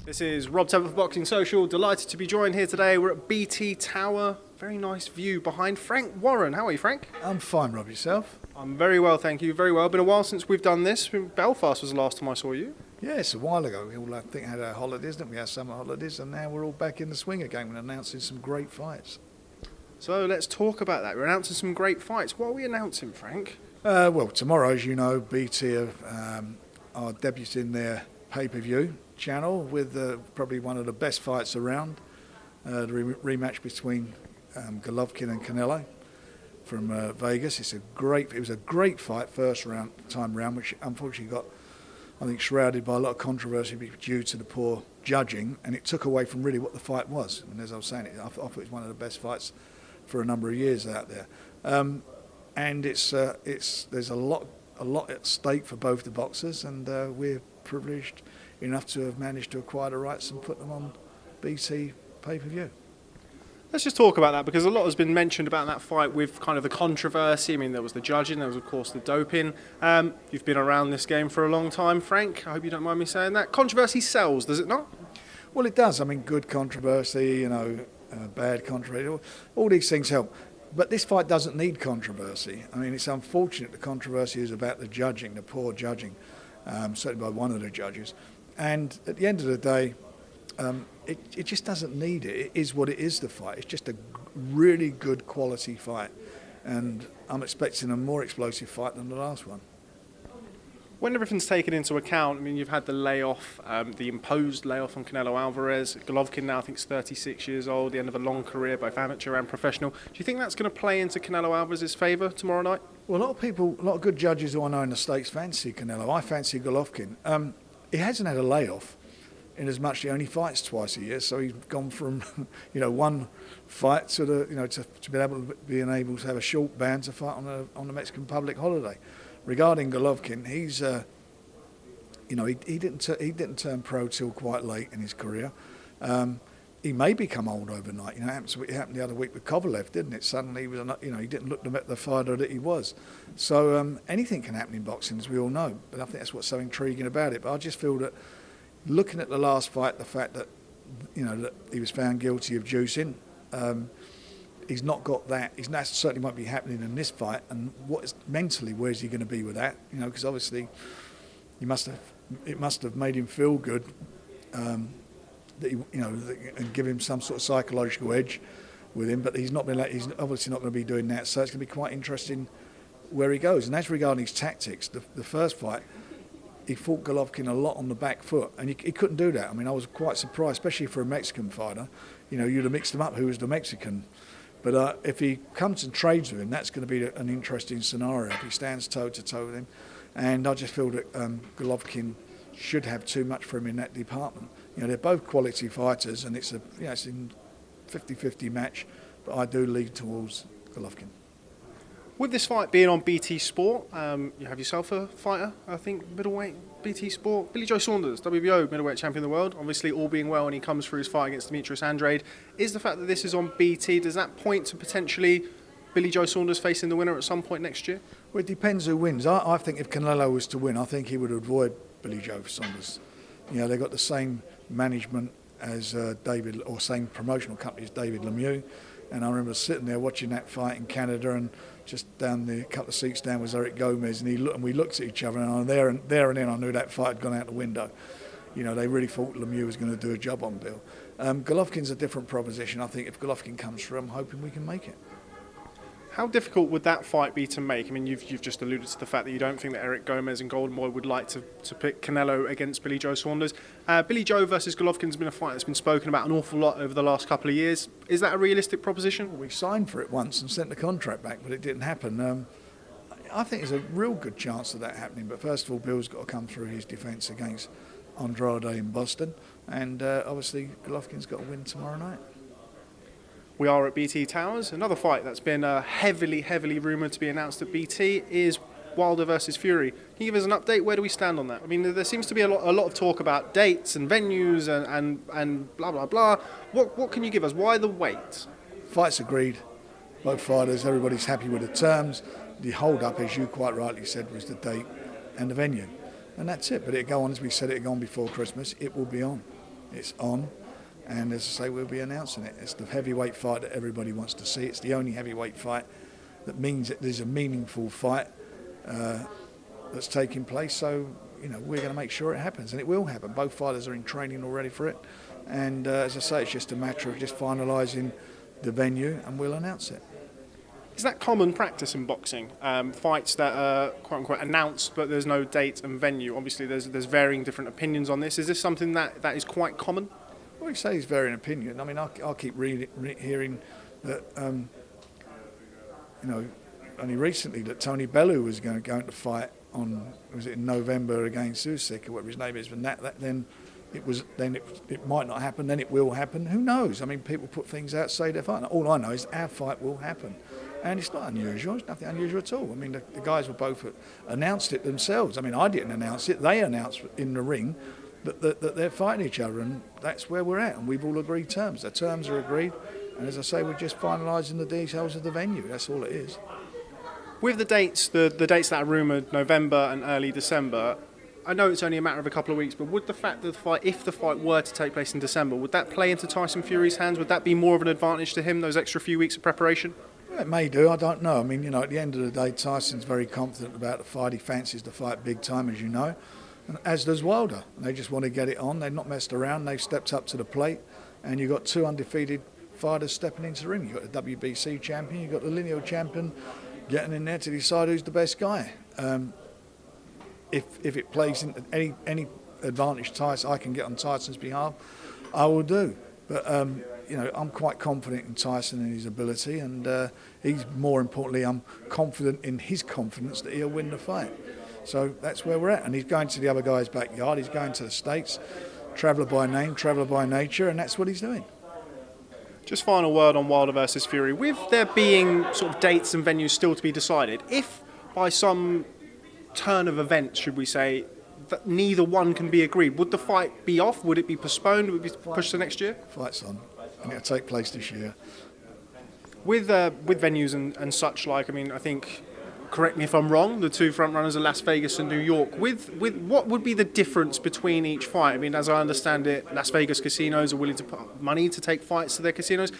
This is Rob Tebbutt for Boxing Social. Delighted to be joined here today. We're at BT Tower. Very nice view behind Frank Warren. How are you, Frank? I'm fine, Rob. Yourself? I'm very well, thank you. Very well. Been a while since we've done this. Belfast was the last time I saw you. Yes, a while ago. We all, I think, had our holidays, didn't we? Our summer holidays, and now we're all back in the swing again and announcing some great fights. So let's talk about that. We're announcing some great fights. What are we announcing, Frank? Well, tomorrow, as you know, BT are debuting their pay-per-view channel with probably one of the best fights around. The rematch between Golovkin and Canelo from Vegas. It was a great fight first time round, which unfortunately got, I think, shrouded by a lot of controversy due to the poor judging, and it took away from really what the fight was. And as I was saying, I thought it was one of the best fights for a number of years out there. And there's a lot at stake for both the boxers, and we're privileged enough to have managed to acquire the rights and put them on BT pay-per-view. Let's just talk about that, because a lot has been mentioned about that fight with kind of the controversy. I mean, there was the judging, there was, of course, the doping. You've been around this game for a long time, Frank. I hope you don't mind me saying that. Controversy sells, does it not? Well, it does. I mean, good controversy, bad controversy, all these things help. But this fight doesn't need controversy. I mean, it's unfortunate the controversy is about the judging, the poor judging, certainly by one of the judges. And at the end of the day, it just doesn't need it. It is what it is, the fight. It's just a really good quality fight. And I'm expecting a more explosive fight than the last one. When everything's taken into account, I mean, you've had the layoff, the imposed layoff on Canelo Alvarez. Golovkin now, I think, is 36 years old, the end of a long career, both amateur and professional. Do you think that's going to play into Canelo Alvarez's favour tomorrow night? Well, a lot of good judges who I know in the States fancy Canelo. I fancy Golovkin. He hasn't had a layoff in as much as he only fights twice a year, so he's gone from one fight to being able to have a short ban to fight on the Mexican public holiday. Regarding Golovkin, he's he didn't turn pro till quite late in his career. He may become old overnight. It happened the other week with Kovalev, didn't it? Suddenly he didn't look the fighter that he was. So anything can happen in boxing, as we all know. But I think that's what's so intriguing about it. But I just feel that looking at the last fight, the fact that that he was found guilty of juicing. He's not got that. That certainly might be happening in this fight. And mentally, where's he going to be with that? Because obviously, it must have made him feel good. And give him some sort of psychological edge with him. But he's obviously not going to be doing that. So it's going to be quite interesting where he goes. And as regarding his tactics, the first fight, he fought Golovkin a lot on the back foot, and he couldn't do that. I mean, I was quite surprised, especially for a Mexican fighter. You'd have mixed him up. Who was the Mexican? But if he comes and trades with him, that's going to be an interesting scenario if he stands toe-to-toe with him. And I just feel that Golovkin should have too much for him in that department. They're both quality fighters, and it's a 50-50 match, but I do lean towards Golovkin. With this fight being on BT Sport, you have yourself a fighter, I think, middleweight, BT Sport. Billy Joe Saunders, WBO middleweight champion of the world. Obviously, all being well, and he comes through his fight against Demetrius Andrade. Is the fact that this is on BT, does that point to potentially Billy Joe Saunders facing the winner at some point next year? Well, it depends who wins. I think if Canelo was to win, I think he would avoid Billy Joe Saunders. They've got the same management as David, or same promotional company as David Lemieux. And I remember sitting there watching that fight in Canada, and just down a couple of seats down was Eric Gomez, and we looked at each other, and there and then I knew that fight had gone out the window. They really thought Lemieux was going to do a job on Bill. Golovkin's a different proposition. I think if Golovkin comes through, I'm hoping we can make it. How difficult would that fight be to make? I mean, you've just alluded to the fact that you don't think that Eric Gomez and Golden Boy would like to pick Canelo against Billy Joe Saunders. Billy Joe versus Golovkin's been a fight that's been spoken about an awful lot over the last couple of years. Is that a realistic proposition? We signed for it once and sent the contract back, but it didn't happen. I think there's a real good chance of that happening, but first of all, Bill's got to come through his defence against Andrade in Boston, and obviously Golovkin's got to win tomorrow night. We are at BT Towers. Another fight that's been heavily rumoured to be announced at BT is Wilder versus Fury. Can you give us an update? Where do we stand on that? I mean, there seems to be a lot of talk about dates and venues and blah, blah, blah. What can you give us? Why the wait? Fight's agreed. Both fighters, everybody's happy with the terms. The hold-up, as you quite rightly said, was the date and the venue. And that's it. But it'll go on, as we said, it'll go on before Christmas. It will be on. It's on. And as I say, we'll be announcing it. It's the heavyweight fight that everybody wants to see. It's the only heavyweight fight that means that there's a meaningful fight that's taking place. So, we're going to make sure it happens, and it will happen. Both fighters are in training already for it. And as I say, it's just a matter of just finalising the venue, and we'll announce it. Is that common practice in boxing? Fights that are quote-unquote announced, but there's no date and venue. Obviously, there's varying different opinions on this. Is this something that is quite common? Well, you say it's varying opinion. I mean, I'll keep hearing that, only recently that Tony Bellew was going to fight on, was it in November against Usyk or whatever his name is, but it might not happen, then it will happen. Who knows? I mean, people put things out, say they're fighting. All I know is our fight will happen. And it's not unusual. It's nothing unusual at all. I mean, the guys were both announced it themselves. I mean, I didn't announce it. They announced in the ring that they're fighting each other, and that's where we're at. And we've all agreed terms. The terms are agreed. And as I say, we're just finalising the details of the venue. That's all it is. With the dates, the dates that are rumoured, November and early December, I know it's only a matter of a couple of weeks, but would the fact that if the fight were to take place in December, would that play into Tyson Fury's hands? Would that be more of an advantage to him, those extra few weeks of preparation? Well, it may do, I don't know. I mean, at the end of the day, Tyson's very confident about the fight. He fancies the fight big time, as you know, and as does Wilder. They just want to get it on. They've not messed around. They've stepped up to the plate, and you've got two undefeated fighters stepping into the ring. You've got the WBC champion, you've got the lineal champion getting in there to decide who's the best guy. If it plays into any advantage I can get on Tyson's behalf, I will do. But I'm quite confident in Tyson and his ability, and he's more importantly, I'm confident in his confidence that he'll win the fight. So that's where we're at. And he's going to the other guy's backyard. He's going to the States, traveller by name, traveller by nature, and that's what he's doing. Just final word on Wilder versus Fury. With there being sort of dates and venues still to be decided, if by some turn of events, should we say, that neither one can be agreed, would the fight be off? Would it be postponed? Would it be pushed to next year? Fight's on, and it'll take place this year. With venues and such like, I mean, I think, correct me if I'm wrong, the two front runners are Las Vegas and New York. With what would be the difference between each fight? I mean, as I understand it, Las Vegas casinos are willing to put money to take fights to their casinos.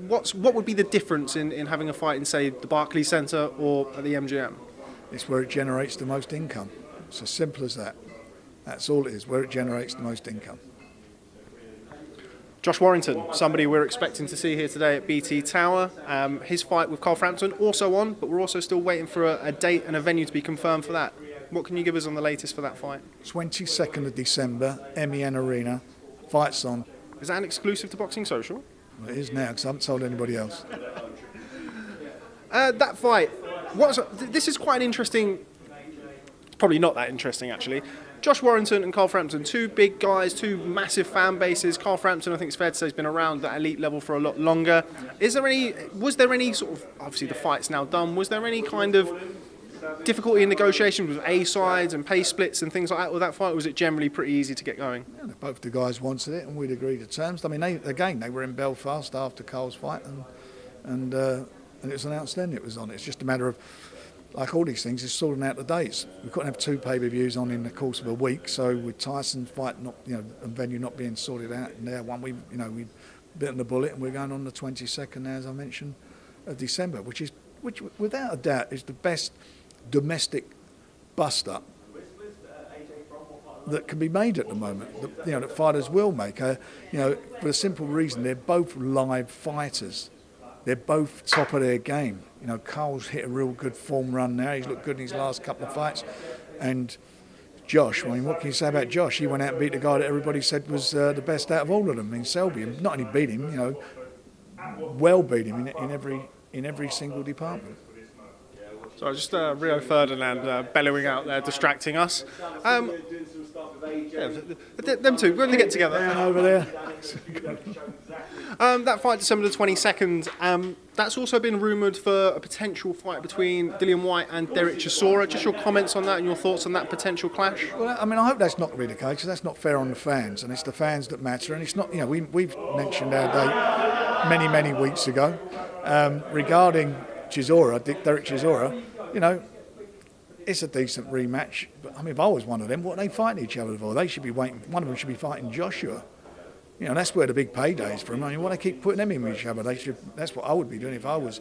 What would be the difference in having a fight in, say, the Barclays Center or at the MGM? It's where it generates the most income. It's as simple as that. That's all it is, where it generates the most income. Josh Warrington, somebody we're expecting to see here today at BT Tower. His fight with Frampton also on, but we're also still waiting for a date and a venue to be confirmed for that. What can you give us on the latest for that fight? 22nd of December, MEN Arena. Fight's on. Is that an exclusive to Boxing Social? Well, it is now, because I haven't told anybody else. That fight, this is quite an interesting, probably not that interesting actually. Josh Warrington and Frampton, two big guys, two massive fan bases. Frampton, I think it's fair to say, has been around that elite level for a lot longer. Was there any sort of, obviously the fight's now done, was there any kind of difficulty in negotiations with A-sides and pay splits and things like that with that fight, or was it generally pretty easy to get going? Yeah, both the guys wanted it, and we'd agreed to terms. I mean, they were in Belfast after Cole's fight, and it was announced then it was on. It's just a matter of, like all these things, it's sorting out the dates. We couldn't have two pay-per-views on in the course of a week, so with Tyson's fight and venue not being sorted out, and there we bitten the bullet, and we're going on the 22nd now, as I mentioned, of December, which without a doubt is the best domestic bust-up that can be made at the moment. That fighters will make. For the simple reason they're both live fighters. They're both top of their game. Cole's hit a real good form run now. He's looked good in his last couple of fights. And Josh, I mean, what can you say about Josh? He went out and beat the guy that everybody said was the best out of all of them in Selby. And not only beat him, well beat him in every single department. So just Rio Ferdinand bellowing out there, distracting us. Them two, we're going to get together. Down over there. That fight, December the 22nd, that's also been rumoured for a potential fight between Dillian Whyte and Derek Chisora. Just your comments on that and your thoughts on that potential clash? Well, I mean, I hope that's not going to be the case, because that's not fair on the fans, and it's the fans that matter. And it's not, we've mentioned our date many weeks ago regarding Derek Chisora. It's a decent rematch, but I mean, if I was one of them, what are they fighting each other for? They should be waiting. One of them should be fighting Joshua. That's where the big payday is from. I mean, why they keep putting them in with each other? That's what I would be doing if I was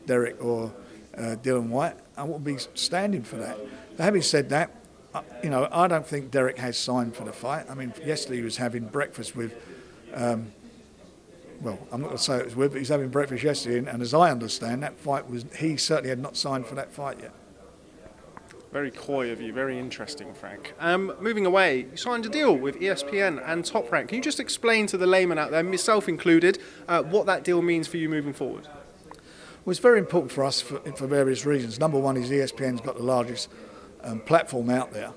Derek or Dylan White. I wouldn't be standing for that. But having said that, I don't think Derek has signed for the fight. I mean, yesterday he was having breakfast with, I'm not going to say it was with, but he was having breakfast yesterday, and as I understand, he certainly had not signed for that fight yet. Very coy of you, very interesting, Frank. Moving away, you signed a deal with ESPN and Top Rank. Can you just explain to the layman out there, myself included, what that deal means for you moving forward? Well, it's very important for us for various reasons. Number one is ESPN's got the largest platform out there,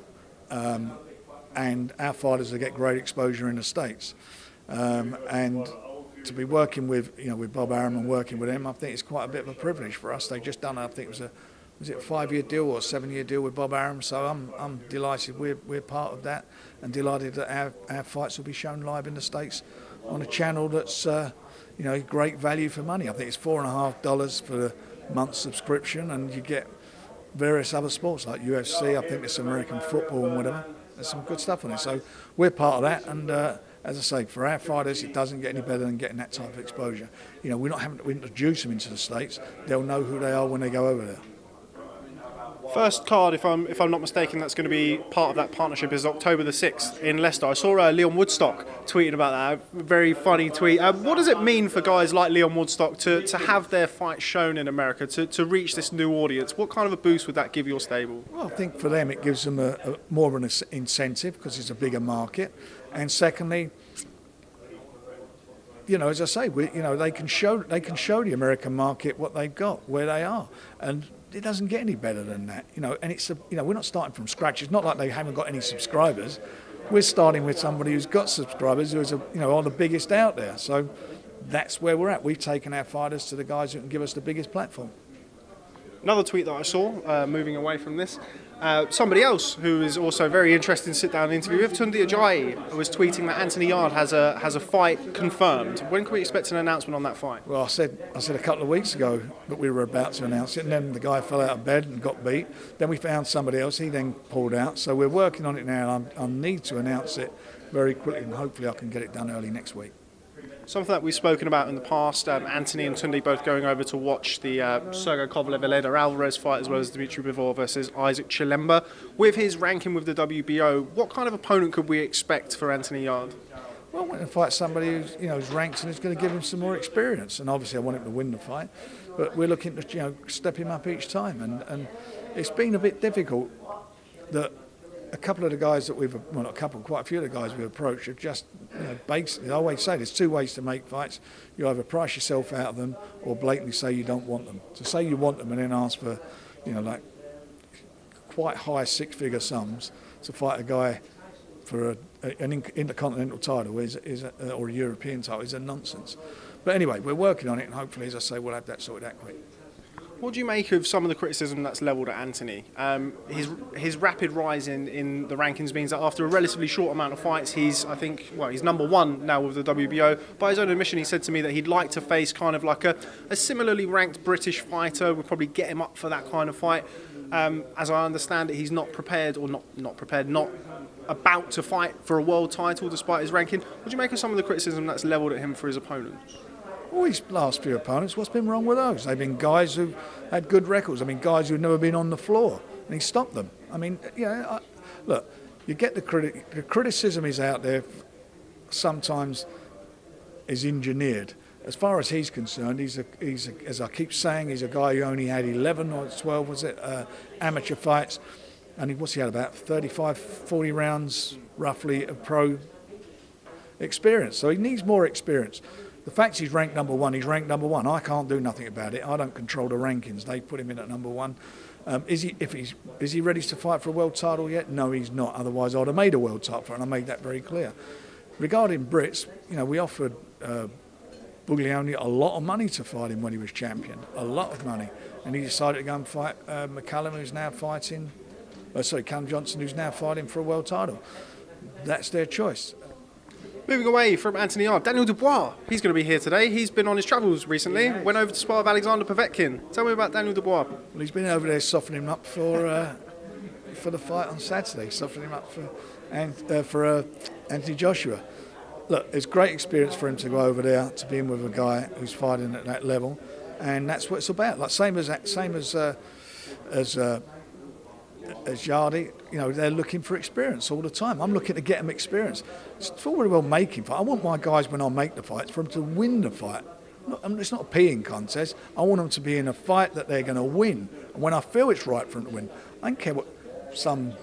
and our fighters will get great exposure in the States. And to be working with Bob Arum and working with him, I think it's quite a bit of a privilege for us. They just done, I think it was a 5-year deal or a 7-year deal with Bob Arum, so I'm delighted we're part of that, and delighted that our fights will be shown live in the States on a channel that's great value for money. I think it's $4.50 for the month subscription, and you get various other sports like UFC, I think there's American football and whatever. There's some good stuff on it, so we're part of that, and as I say, for our fighters, it doesn't get any better than getting that type of exposure. We're not having to introduce them into the States. They'll know who they are when they go over there. First card, if I'm not mistaken, that's going to be part of that partnership is October the 6th in Leicester. I saw Leon Woodstock tweeting about that. Very funny tweet. What does it mean for guys like Leon Woodstock to have their fight shown in America, to reach this new audience? What kind of a boost would that give your stable? Well, I think for them it gives them a more of an incentive because it's a bigger market. And secondly, as I say, they can show the American market what they've got, where they are. And it doesn't get any better than that, and it's we're not starting from scratch. It's not like they haven't got any subscribers. We're starting with somebody who's got subscribers, who's are the biggest out there. So that's where we're at. We've taken our fighters to the guys who can give us the biggest platform. Another tweet that I saw, moving away from this, somebody else who is also very interested in sit-down interview with, Ajayi, was tweeting that Anthony Yarde has a fight confirmed. When can we expect an announcement on that fight? Well, I said a couple of weeks ago that we were about to announce it, and then the guy fell out of bed and got beat. Then we found somebody else. He then pulled out. So we're working on it now, and I need to announce it very quickly, and hopefully I can get it done early next week. Something that we've spoken about in the past, Anthony and Tunde both going over to watch the Sergey Kovalev-Elena Alvarez fight, as well as Dimitri Bivol versus Isaac Chilemba. With his ranking with the WBO, what kind of opponent could we expect for Anthony Yarde? Well, I want to fight somebody who's ranked and is going to give him some more experience. And obviously I want him to win the fight, but we're looking to step him up each time. And it's been a bit difficult that a couple of the guys that quite a few of the guys we've approached have just, basically, I always say there's two ways to make fights. You either price yourself out of them or blatantly say you don't want them. To say you want them and then ask for, like quite high six-figure sums to fight a guy for an intercontinental title or a European title is a nonsense. But anyway, we're working on it, and hopefully, as I say, we'll have that sorted out quick. What do you make of some of the criticism that's levelled at Anthony? His rapid rise in the rankings means that after a relatively short amount of fights, he's number one now with the WBO. By his own admission, he said to me that he'd like to face kind of like a similarly ranked British fighter. Would probably get him up for that kind of fight. As I understand it, he's not prepared, or not about to fight for a world title despite his ranking. What do you make of some of the criticism that's levelled at him for his opponent? All his last few opponents, what's been wrong with those? They've been guys who had good records. I mean, guys who've never been on the floor, and he stopped them. I mean, look, you get the criticism is out there. Sometimes is engineered. As far as he's concerned, he's as I keep saying, he's a guy who only had 11 or 12 amateur fights, and he had about 35, 40 rounds roughly of pro experience. So he needs more experience. The fact he's ranked number one, he's ranked number one. I can't do nothing about it. I don't control the rankings. They put him in at number one. Is he ready to fight for a world title yet? No, he's not. Otherwise, I'd have made a world title for him, and I made that very clear. Regarding Brits, we offered Buglioni a lot of money to fight him when he was champion, a lot of money, and he decided to go and fight McCallum, who's now fighting. Callum Johnson, who's now fighting for a world title. That's their choice. Moving away from Anthony Yarde, Daniel Dubois. He's going to be here today. He's been on his travels recently. Went over to spar with Alexander Povetkin. Tell me about Daniel Dubois. Well, he's been over there softening him up for the fight on Saturday. Softening him up for Anthony Joshua. look, it's great experience for him to go over there, to be in with a guy who's fighting at that level, and that's what it's about. Like same as Yarde, you know, they're looking for experience all the time. I'm looking to get them experience. It's all very well making fight. I want my guys, when I make the fights, for them to win the fight. It's not a peeing contest. I want them to be in a fight that they're going to win. And when I feel it's right for them to win, I don't care what some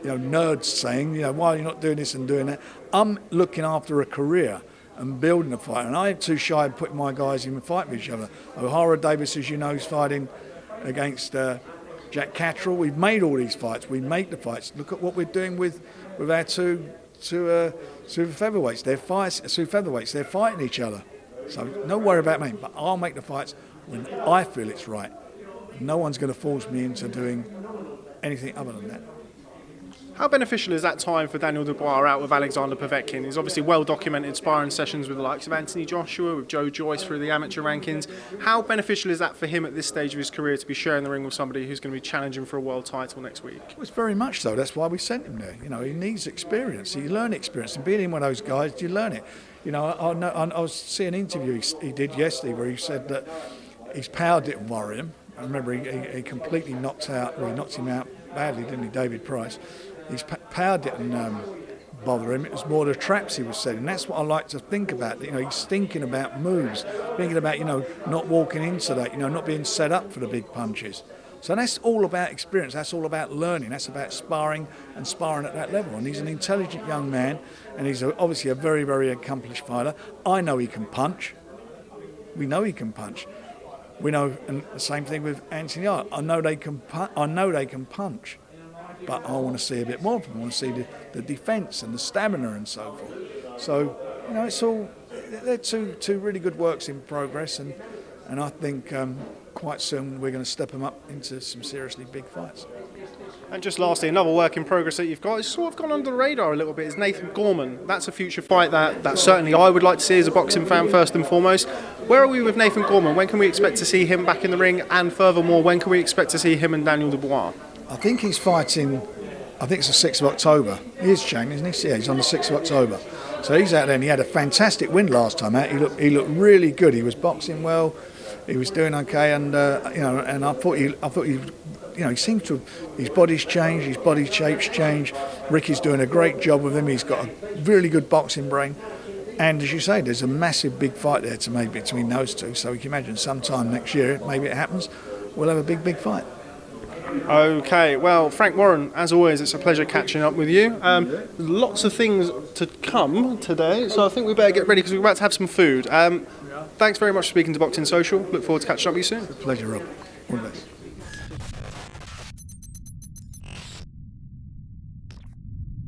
nerds saying, why are you not doing this and doing that? I'm looking after a career and building a fight. And I ain't too shy of putting my guys in a fight with each other. O'Hara Davis, as you know, is fighting against Jack Catterall. We've made all these fights. We make the fights. Look at what we're doing with our two super featherweights. They're fighting each other. So no worry about me. But I'll make the fights when I feel it's right. No one's going to force me into doing anything other than that. How beneficial is that time for Daniel Dubois out with Alexander Povetkin? He's obviously well-documented sparring sessions with the likes of Anthony Joshua, with Joe Joyce through the amateur rankings. How beneficial is that for him at this stage of his career to be sharing the ring with somebody who's going to be challenging for a world title next week? It's very much so. That's why we sent him there. He needs experience. You learn experience. And being in one of those guys, you learn it. I was seeing an interview he did yesterday where he said that his power didn't worry him. I remember he completely knocked him out badly, didn't he, David Price? His power didn't bother him. It was more the traps he was setting. That's what I like to think about. He's thinking about moves, thinking about, not walking into that, not being set up for the big punches. So that's all about experience. That's all about learning. That's about sparring at that level. And he's an intelligent young man, and he's obviously a very, very accomplished fighter. I know he can punch. We know he can punch. We know, and the same thing with Anthony Yarde. I know they can punch. But I want to see a bit more from them. I want to see the defence and the stamina and so forth. So, it's all, they're two really good works in progress, and I think quite soon we're going to step them up into some seriously big fights. And just lastly, another work in progress that you've got, it's sort of gone under the radar a little bit, is Nathan Gorman. That's a future fight that certainly I would like to see as a boxing fan first and foremost. Where are we with Nathan Gorman? When can we expect to see him back in the ring? And furthermore, when can we expect to see him and Daniel Dubois? I think he's fighting, I think it's the 6th of October. He is Chang, isn't he? Yeah, he's on the 6th of October. So he's out there, and he had a fantastic win last time out. He looked really good. He was boxing well. He was doing okay, and and I thought he seems to, his body's changed, his body shape's changed. Ricky's doing a great job with him. He's got a really good boxing brain. And as you say, there's a massive big fight there to make between those two. So you can imagine sometime next year, maybe it happens, we'll have a big fight. Okay, well, Frank Warren, as always, it's a pleasure catching up with you. Lots of things to come today, so I think we better get ready because we're about to have some food. Thanks very much for speaking to Boxing Social. Look forward to catching up with you soon. It's a pleasure, Rob. All the best.